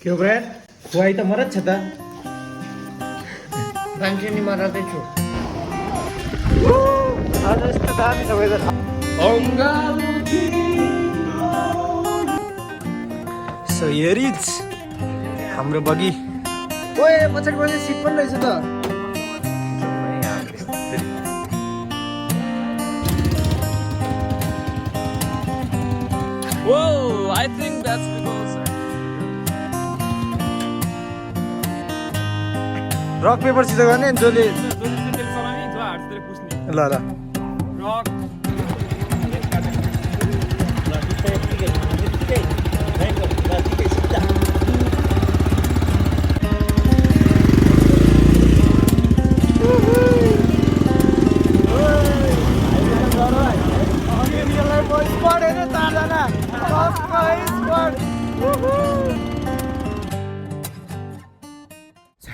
क्यों ब्रायन खुवाई त मरत छ त मान्छे नि मराउँदै छु। आज यस्तो दामी छ वेदर। सो हियर इज हाम्रो बगी। ओए पछाडि सिट पनि रहेछ त। Whoa, I think that's because rock paper scissor गर्ने जसले ल ल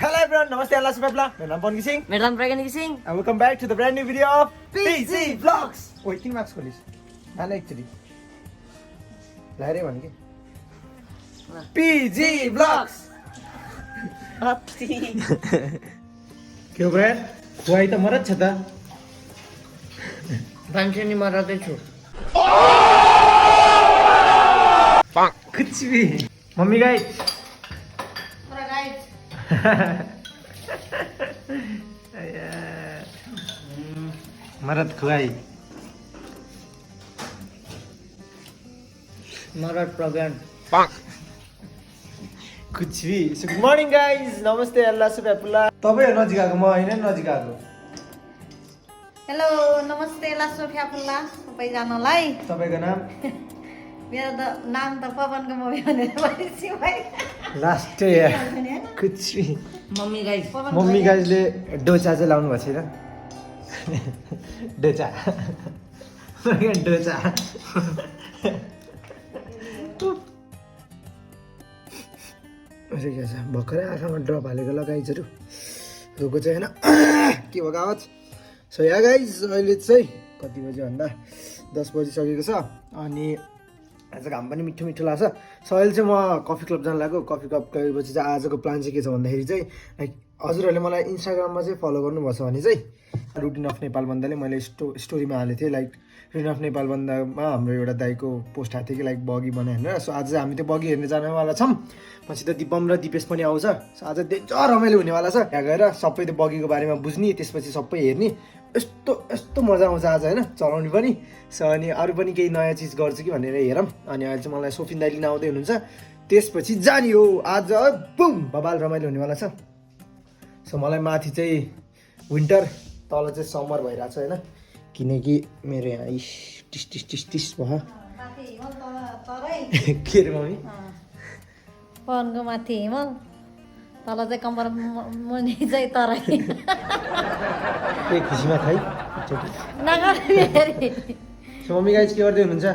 Hello everyone, namaste, Allah subhanahu. मेरा नाम पवन सिंह। मेरो नाम Pragya Singh. And welcome back to the brand new video of PG Vlogs. Wait, 3 marks खोलिस। हैन एक्चुअली। लाइरै भने के? PG Vlogs. क्यों ब्रायन खुवाई त मरत छ त। मान्छे नि मराउँदै छु। कुछ भी। Mummy guys. मरद खुवाई मरद प्रज्ञा। कुछ भी। सो गुड मर्निङ गाइस, नमस्ते, अल्लाह सुबहापुल्ला। तपाईँ नजिक आएको, म होइन नजिक आएको। हेलो नमस्ते लासो फ्यापुल्ला सबैजनालाई। तपाईँको नाम? मेरो त नाम त पवनको मम्मी भनेर भनेपछि भाइ लास्ट कुछ भी। Mummy guys. मम्मी गाइजले डोचा चाहिँ लाउनु भएको छैन। डोचा डोचा भर्खरै आँखामा ड्रप हालेको ल गाइजहरू, रोको चाहिँ होइन के भएको आवाज। सो या गाइज अहिले चाहिँ कति बज्यो भन्दा 10 बजिसकेको छ अनि आज घाम पनि मिठो मिठो लाग्छ। सो अहिले चाहिँ म कफी क्लब जान लाग्यो। कफी क्लब गएपछि चाहिँ आजको प्लान चाहिँ के छ भन्दाखेरि चाहिँ लाइक हजुरहरूले मलाई इन्स्टाग्राममा चाहिँ फलो गर्नुभएको छ भने चाहिँ रुटिन अफ नेपाल भन्दाले मैले स्टोरीमा हालेको थिएँ। लाइक रुटिन अफ नेपाल भन्दामा हाम्रो एउटा दाइको पोस्ट आएको थियो कि लाइक बगी बनायो भनेर। सो आज चाहिँ हामी त्यो बगी हेर्ने जानवाला छौँ। पछि त दिपम र दिपेश पनि आउँछ। सो आज धेरै रमाइलो हुनेवाला छ। त्यहाँ गएर सबै त्यो बगीको बारेमा बुझ्ने, त्यसपछि सबै हेर्ने। यस्तो यस्तो मजा आउँछ आज होइन, चलाउने पनि। सो अनि अरू पनि केही नयाँ चिज गर्छु कि भनेर हेरौँ। अनि अहिले चाहिँ मलाई सोफिन दाइ लिन आउँदै हुनुहुन्छ, त्यसपछि जाने हो आज। बुम बबाल रमाइलो हुनेवाला छ। सो मलाई माथि चाहिँ विन्टर, तल चाहिँ समर भइरहेको छ होइन, किनकि मेरो यहाँ टिस टिस टिस टिस भयो। के अरे मम्मी? पवनको माथि हिमल, तल चाहिँ कम्बर मुनि चाहिँ तराई। ए खुसीमा खाइ। सो मम्मी गाइज के गर्दै हुनुहुन्छ?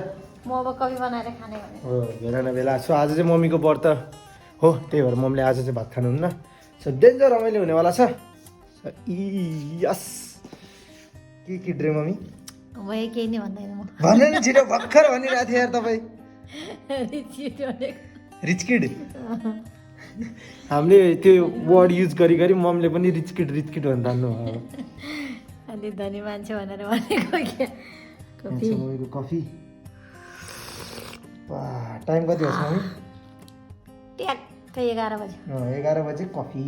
म अब कफी बनाएर खाने भने हो बेला न बेला। सो आज चाहिँ मम्मीको व्रत हो, त्यही भएर मम्मीले आज चाहिँ भात खानुहुन्न। सो डेन्जर रमाइलो हुनेवाला छ। यस के किड रे मम्मी? अब यही केही नै भन्दैन म। भन्नु नि छिटो, भर्खर भनिरहेको थिएँ यार तपाईँ। रिच किड हामीले त्यो वर्ड युज गरी गरी मम्मीले पनि रिच किड भन्न थाल्नु। अलि धनी मान्छे भनेर भनेको क्या। मम्मीको कफी। टाइम कति होस् मम्मी? ट्याक्कै 11 बजे। 11 बजे कफी।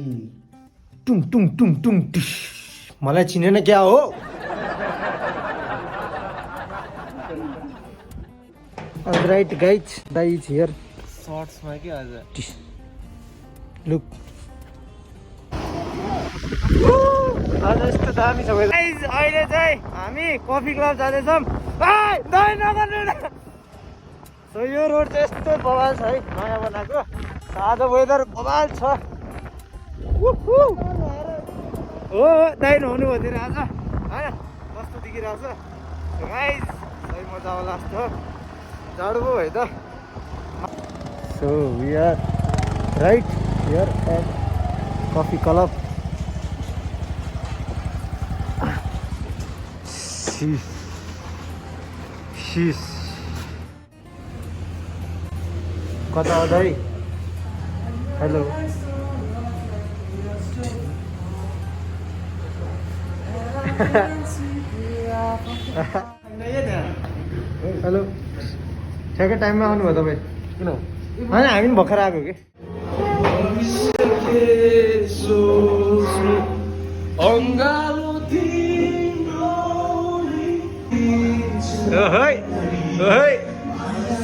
टुङ टुङ टुङ टुङ टिस। मलाई चिनेन क्या हो? राइट गाइज, दाइ इज हियर। सर्ट्समा के आज लुक आज यस्तो दामी छ वेदर। गाइज अहिले चाहिँ हामी कफी क्लब जाँदैछौँ। सो यो रोड चाहिँ यस्तो बवाल छ है, नयाँ बनाएको। आज वेदर बवाल छ। हो दाइ नहुनु भयो तेरो आज होइन, कस्तो देखिरहेको छ गाइज। सही मजा आउला जस्तो जाडो पो है त। So we are right here at coffee club. Sheesh. कता हो दाइ? हेलो हेलो ठ्याक्कै टाइममा आउनुभयो तपाईँ किन होइन हामी पनि भर्खर आएको कि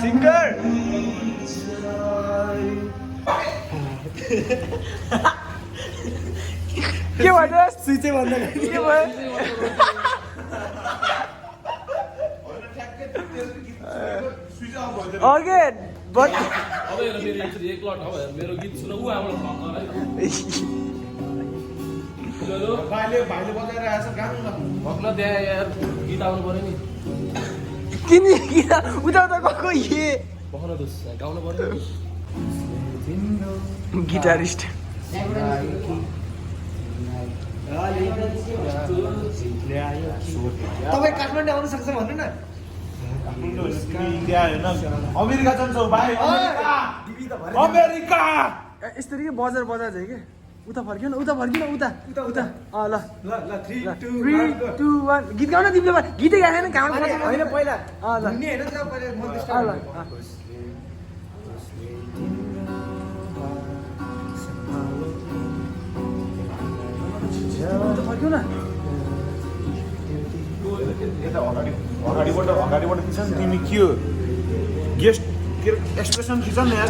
सिङ्गर के भन्यो स्विचै भन्दा के भयो अगेन बट मेरो गीत सुन ऊ हाम्रो भक्न त्यहाँ यार गीत आउनु पर्यो नि किन किन उता उता गएको ए भन दोस् गाउनु पर्यो गिटारिस्ट तपाईँ काठमाडौँ आउनु सक्छ भन्नु न अमेरिका जान्छौ भाइ अमेरिका यसरी के बजार बजार चाहिँ के उता फर्कियो न उता फर्कियो न उता उता उता ल ल 3 2 1 गीत गाउन तिमीले गीतै गाएन गाउन होइन पहिला ल नि हैन त पहिला म स्टार्ट ल उता फर्कियो न अगाडिबाट खिच नि तिमी के हो गेस्ट एक्सप्रेसन खिच नि यार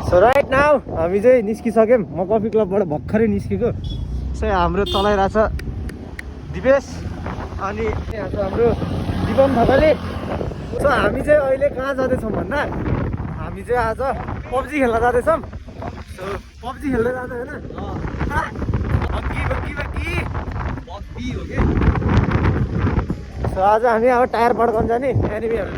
सो राइट नाउ हामी चाहिँ निस्किसक्यौँ म कफी क्लबबाट भर्खरै निस्केको सो हाम्रो चलाइरहेछ दिपेश अनि यहाँ छ हाम्रो दिपम थापाले सो हामी चाहिँ अहिले कहाँ जाँदैछौँ भन्दा हामी चाहिँ आज पब्जी खेल्न जाँदैछौँ सो पब्जी खेल्दै जाँदा होइन बग्गी हो कि सो आज हामी अब टायर पड्काउनु जाने एनिमीहरू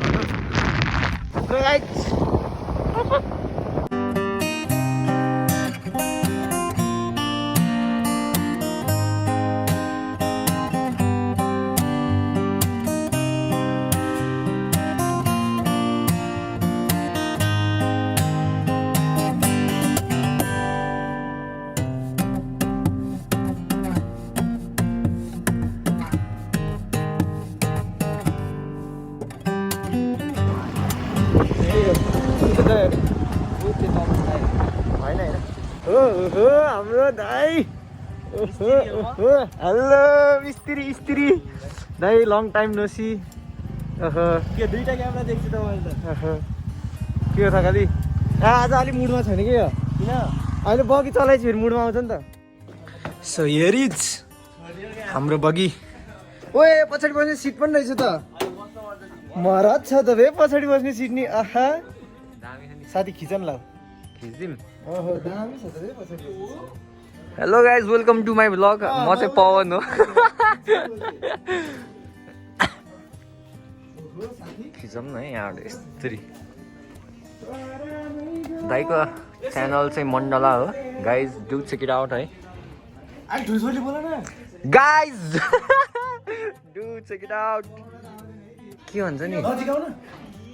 हाम्रो दाइ हेलो स्त्री दाइ लङ टाइम नसी के दुईटा क्यामेरा देख्छु त मैले त के हो त खालि आज अलिक मुडमा छैन कि यो किन अहिले बगी चलाइछु फेरि मुडमा आउँछ नि त सो हियर इज हाम्रो बगी ओए पछाडि बस्ने सिट पनि रहेछ त महाराज छ त बे पछाडि बस्ने सिट नि आहा साथी खिचन ल खिचिदिउँ ओहो दामी छ त बे पछाडि hello guys welcome to my vlog म चाहिँ पवन हो खिचौँ न है यहाँबाट यस्तरी दाइको च्यानल चाहिँ मण्डला हो guys do check it out है guys do check it out के भन्छ नि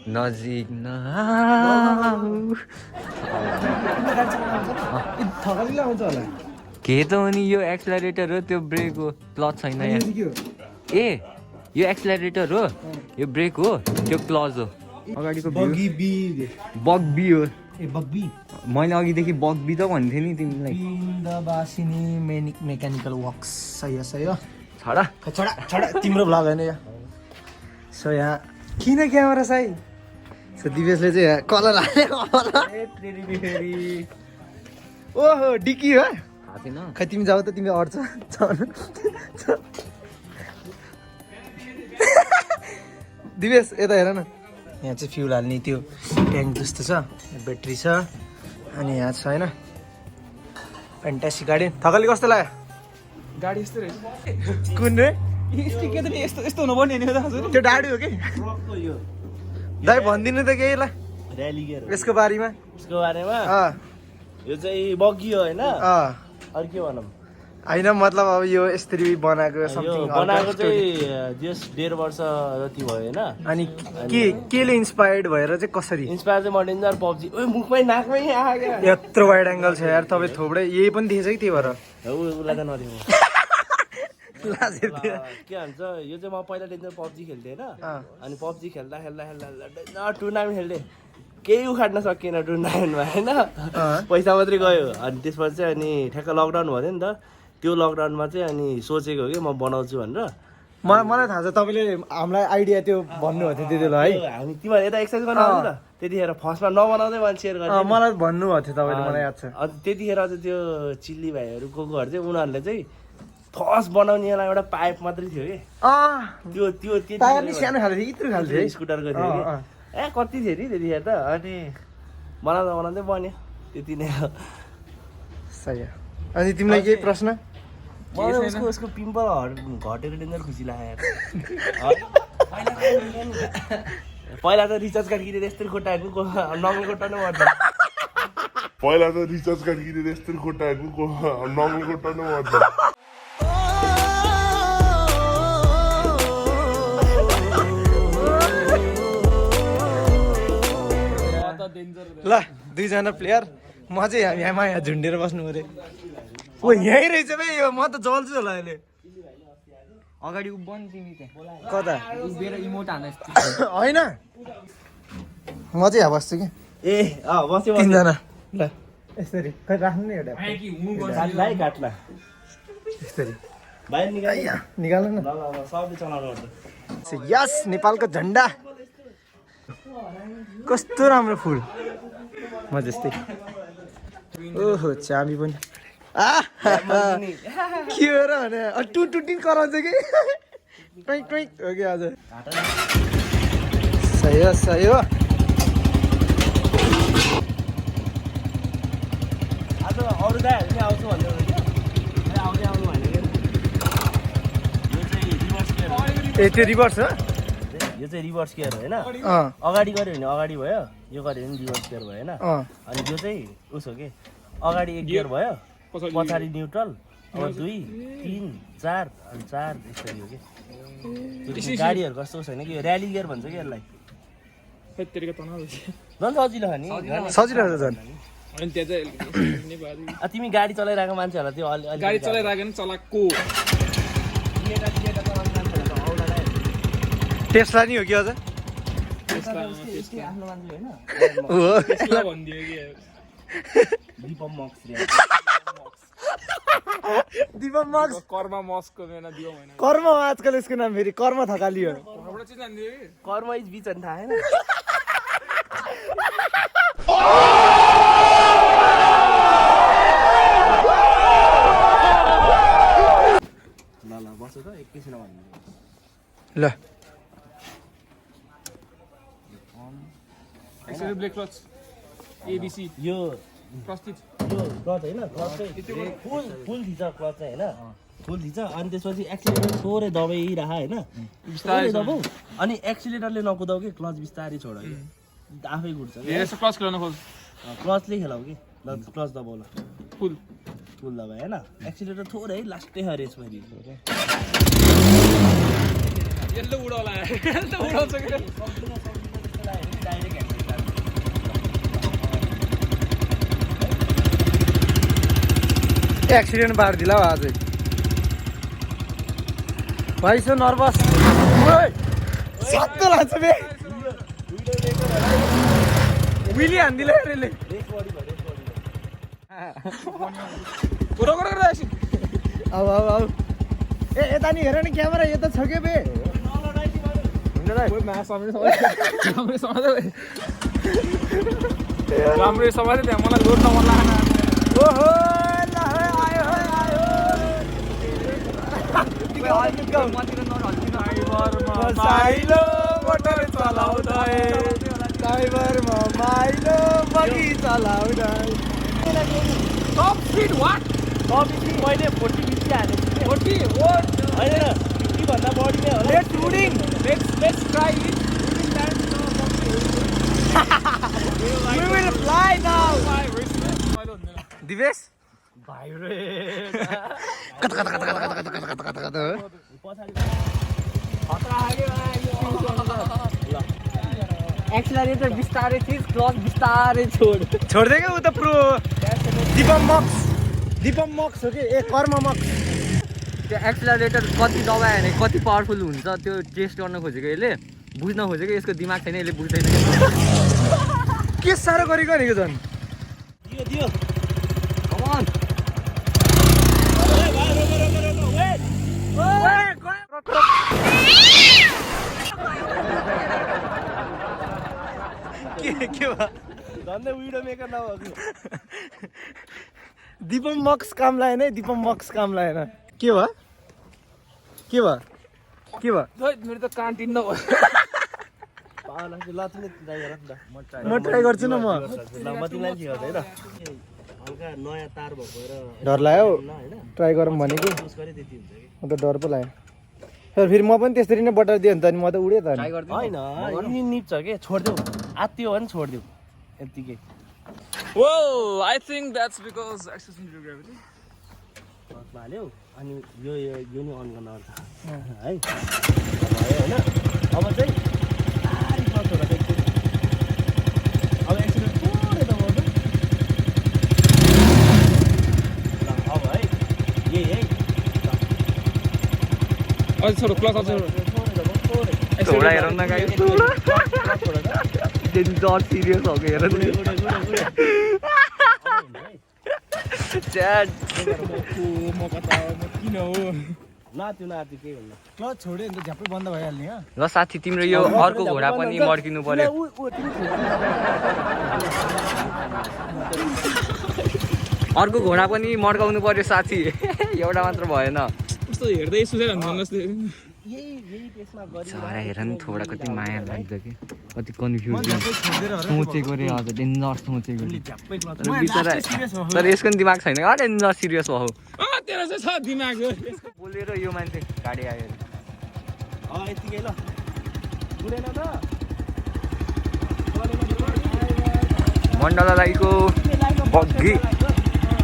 नजिक के त हो नि यो एक्सलरेटर हो त्यो ब्रेक हो क्लच छैन यहाँ ए यो एक्सलरेटर हो यो ब्रेक हो त्यो क्लच हो अगाडिको बग बी हो मैले अघिदेखि बग बी त भन्थेँ नि तिमीलाई बिन्दबासिनी मेकानिकल वर्क्स सही हो छडा छोडा तिम्रो भ्लग होइन यो सो यहाँ किन क्यामेरा साई सो दिवेशले चाहिँ यहाँ कलर हाल्यो ओहो डिकी हो खै तिमी जाऊ त तिमी अड्छ दिवेश यता हेर न यहाँ चाहिँ फ्युल हाल्ने त्यो ट्याङ्क जस्तो छ ब्याट्री छ अनि यहाँ छ होइन फ्यान्टास्टिक गाडी थकाली कस्तो लाग्यो गाडी यस्तो रहेछ कुन रे यस्तो हुनुपर्ने नि त्यो डाडी हो कि दाइ भनिदिनु त केही ल यसको बारेमा यो चाहिँ बगी हो होइन अरू के भनौँ होइन मतलब अब यो यसरी बनाएको यो समथिङ बनाएको चाहिँ जस 1.5 वर्ष जति भयो होइन अनि केले इन्स्पायर्ड भएर चाहिँ कसरी इन्सपायर चाहिँ मडेन्जर पब्जी ओइ मुखमै नाकमै आयो यत्रो वाइड एङ्गल छ यार तपाईँ थोपडै यही पनि देखेछ कि त्यही भएर उसलाई त नदिउँ लाजेर थियो। के भन्छ यो चाहिँ म पहिला डेन्जर पब्जी खेल्थेँ होइन अनि पब्जी खेल्दा खेल्दा खेल्दा खेल्दा टुर्नामेन्ट खेल्थेँ केही उखाड्न सकिएन टुर्नामेन्टमा होइन पैसा मात्रै गयो अनि त्यसपछि चाहिँ अनि ठ्याक्क लकडाउन भयो नि त त्यो लकडाउनमा चाहिँ अनि सोचेको हो कि म बनाउँछु भनेर मलाई थाहा छ तपाईँले हामीलाई आइडिया त्यो भन्नुभएको थियो त्यति बेला है हामी तिमीहरू यता एक्सर्साइज गर्नु आउँछ त त्यतिखेर फर्स्टमा नबनाउँदै मैले सेयर गरेँ मलाई भन्नुभएको थियो तपाईँले मलाई याद छ त्यतिखेर चाहिँ त्यो चिल्ली भाइहरू को कोहरू चाहिँ उनीहरूले चाहिँ फर्स्ट बनाउनेलाई एउटा पाइप मात्रै थियो कि त्यो टायर नि सानो खाले थियो यत्रो खाले थियो स्कुटरको थियो कि ए कति थियो नि त्यतिखेर त अनि बनाउँदा बनाउँदै बन्यो त्यति नै हो सही हो। अनि तिमीलाई केही प्रश्न मलाई उसको पिम्पल घटेको डेन्जर खुसी लाग्यो पहिला त रिचार्ज कार्ड किनेर यस्तै खुट्टाहरू नङ्गल खुट्टा नै मर्छ पहिला त रिचार्ज कार्ड किनेर यस्तै खुट्टाहरू नङ्गल खुट्टा नै मर्छ ल दुईजना प्लेयर म चाहिँ यहाँ झुन्डेर बस्नु पऱ्यो ओ यहीँ रहेछ बे यो म त जल्छु होला अहिले अगाडि बन तिमी त्यहाँ कता उभिएर इमोट हान होइन म चाहिँ यहाँ बस्छु कि ए बस्यो तिनजना ल यसरी खै राख्नु नि एउटा भाइ काट्ला यसरी बाहिर निकाल निकाल्नु न सबले चलाउनु पर्छ यस नेपालको झन्डा कस्तो राम्रो फुल म जस्तै ओहो चाबी पनि के हो र भने टुटिन कराउँछ कि टुइक टुइक हो कि आज सही हो सही हो आज अरू दाइहरू पनि आउँछु भन्दै क्या आउँदै आउनु भनेको यो चाहिँ रिभर्स गियर ए त्यो रिभर्स हो यो चाहिँ रिभर्स गियर होइन अगाडि गऱ्यो भने अगाडि भयो यो गऱ्यो भने रिभर्स गियर भयो होइन अनि यो चाहिँ उसो के अगाडि एक गियर भयो पछाडि न्युट्रल अब 2 3 4 अनि 4 यसरी हो कि गाडीहरू कस्तो छैन कि र्याली गियर भन्छ कि यसलाई झन् सजिलो हो नि सजिलो हो झन् तिमी गाडी चलाइरहेको मान्छेहरूलाई त्यो गाडी चलाइरहेको नि चलाएको टेस्ला नि हो कि अझ आफ्नो मान्छे होइन दीपम मक्स दीपक मक्स कर्मा मस्को मेना दियो भने कर्म हो आजकल यसको नाम फेरि कर्म थकाली हो हाम्रो चाहिँ जान्दियो कि कर्म इज बिच अनि थाहा होइन ल बस्छ त एकैछिन भन्नु ल एक्सरी ब्रेक क्लच एबीसी यो प्रस्तुत यो क्लच होइन क्लच चाहिँ फुल थिच क्लच चाहिँ होइन फुल थिच अनि त्यसपछि एक्सिलेटर थोरै दबाइरह होइन बिस्तारै दबाउ अनि एक्सिलेटरले नकुदाउ कि क्लच बिस्तारै छोड कि आफै घुट्छ क्लच खेलाउन खोज क्लचले खेलाउ कि ल क्लच दबाउ ल फुल दबाई होइन एक्सिलेटर थोरै लास्टै रेस मैले यसले उडाउला यसले उडाउँछ कि एक्सिडेन्ट पारिदिला हौ आज भाइ सो नर्भस सत्तो लाग्छ बे विली हान्दिला यसले पुरो गरेर एकछिन अब ए यता नि हेर न क्यामेरा यता छ के बे राम्रै समाज त्यहाँ मलाई जोड्न मन लागेन ओहो साइलो मोटर चलाउँदै ड्राइभरमा माइलो बगी चलाउँदै टप स्पिड वाट मैले 40 50 हालेको छु 40 होइन 50 भन्दा बढी नै होला लेट्स रुडिङ let's try it we will fly now I wish Divesh vibrate कता कता कता कता कता कता कता कता कता हो पछाडि एक्सिलरेटर बिस्तारै थिच क्लच बिस्तारै छोड छोड्दै क्या ऊ त प्रो दीपम मक्स हो कि ए कर्म मक्स त्यो एक्सिलरेटर कति दबायो भने कति पावरफुल हुन्छ त्यो टेस्ट गर्न खोजेको यसले बुझ्न खोजेको यसको दिमाग छैन यसले बुझ्दैन के साह्रो गरेको भनेको झन् दियो दियो कम अन के भयो धन्दै भिडियो मेकर नभएको दीपम मक्स काम लागेन है दीपम मक्स काम लागेन के भयो मेरो त कान्टिन नभयो पाला चाहिँ ल तिमी ट्राई गर नि त म ट्राई गर्छु न म ल म तिमीलाई सिकाउँछु है त हल्का नयाँ तार भएको र डर लाग्यो होइन ट्राई गरौँ भनेको युज गरे त्यति हुन्छ कि म त डर पो लाग्यो फेरि म पनि त्यसरी नै बटार दिएँ नि त अनि म त उडेँ त ट्राई अनि गर्दिनु होइन यिनी निप्छ के छोडिदेऊ आत्तियो भने छोडिदेऊ यत्तिकै Whoa, I think that's because access into gravity. क्लचमा हाल्यौ अनि यो नि अन गर्न आउँछ है अब भयो होइन अब चाहिँ तारी क्लच होला एकचोटि अब एकचोटि थोरै दबाउँछ ल अब है यही है अझ छोडो क्लच अझ छोडो थोडा हेर न गाइस डेन्जर सिरियस हो हेर न च्याट म कता म किन हो नाच्यो केही हुन्न क्लच छोड्यो नि त झ्याप्पै बन्द भइहाल्ने हो ल साथी तिम्रो यो अर्को घोडा पनि मर्किनु पर्यो अर्को घोडा पनि मर्काउनु पर्यो साथी एउटा मात्र भएन कस्तो हेर्दै सुझाइरहनु जस्तै यही त्यसमा गरी चरा हेर नि थोडा कति माया लाग्छ कि कति कन्फ्युज सोचेको रे हजुर डेन्जर सोचेको झ्याप्पै क्लच तर बिचरा तर यसको नि दिमाग छैन क्या डेन्जर सिरियस भयो तेरो चाहिँ छ दिमाग बोलेर यो मान्छे गाडी आयो यतिकै ल बुढेन त मण्डला दाइको बग्गी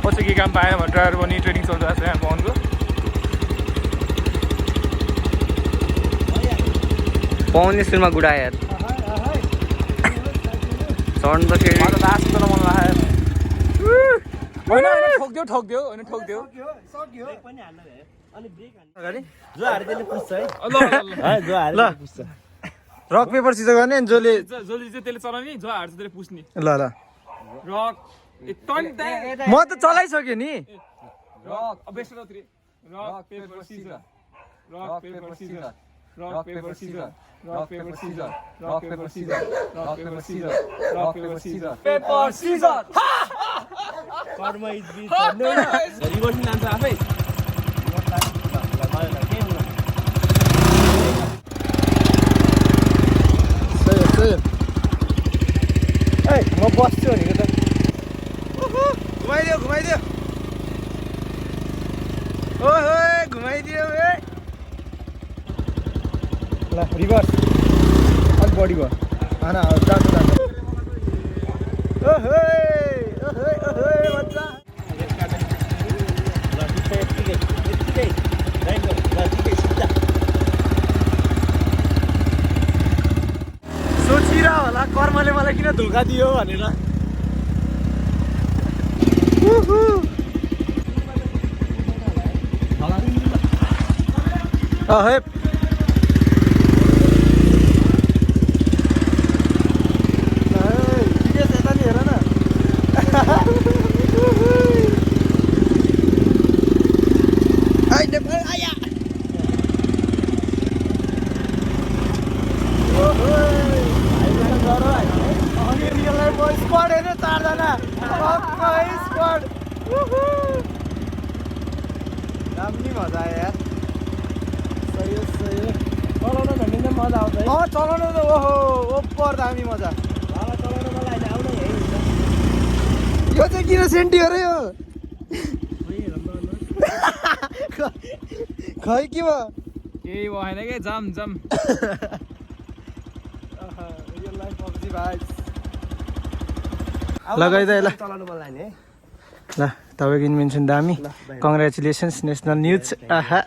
पछि के काम पाएन भने ड्राइभर पनि ट्रेनिङ चलिरहेको छ यहाँ पवनको पवन स्कुलमा गुडायो यार चढ्दाखेरि मलाई त आँसु तर मन लाग्यो होइन ठोक्देऊ होइन ठोक्देऊ ब्रेक पनि हाल्न भ्यायो अनि ब्रेक हाल्नु जो हारे त्यसले पुस्छ है ल जो हारे त्यसले पुस्छ रक पेपर सिजर गर्ने अनि जसले जसले चाहिँ त्यसले चलाउने जो हार्छ त्यसले पुस्ने ल ल रक म त चलाइसकेँ नि rock best rock paper scissor rock paper scissor rock paper scissor rock paper scissor rock paper scissor rock paper scissor rock paper scissor paper scissor karma is bitch reversing लान्छ आफै सही ए म बस्छु भनेको त घुमाइदियो ओहो घुमाइदियो ए ल रिभर्स अलिक बढी भयो खाना जान्छ ओहो बच्चा सोचिरह होला कर्मले मलाई किन धोका दियो भनेर हे हेर न स्क्वाड हेर्नु 4 जना स्क्वाड दामी मजा आयो यार सही हो चलाउन भन्ने त मजा आउँछ है चलाउनु त ओहो ओपर दामी मजा चलाउन मलाई आउन यही हुन्छ यो चाहिँ किन सेन्टी हो र यो खै के भयो केही भएन के जाम रियल लाइफ पब्जी भाइ लगाइदिए ल चलाउनु मन लाग्ने है ल तपाईँको इन्भेन्सन दामी कङ्ग्रेचुलेसन्स नेसनल न्युज आहा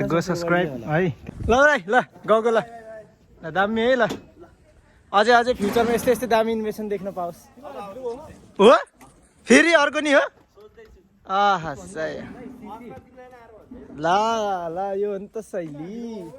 गो सब्सक्राइब है ल भाइ ल गाउँको ल दामी है ल अझै अझै फ्युचरमा यस्तै यस्तै दामी इन्भेसन देख्न पाओस् हो फेरि अर्को नि हो आहा ल ल यो हो नि त शैली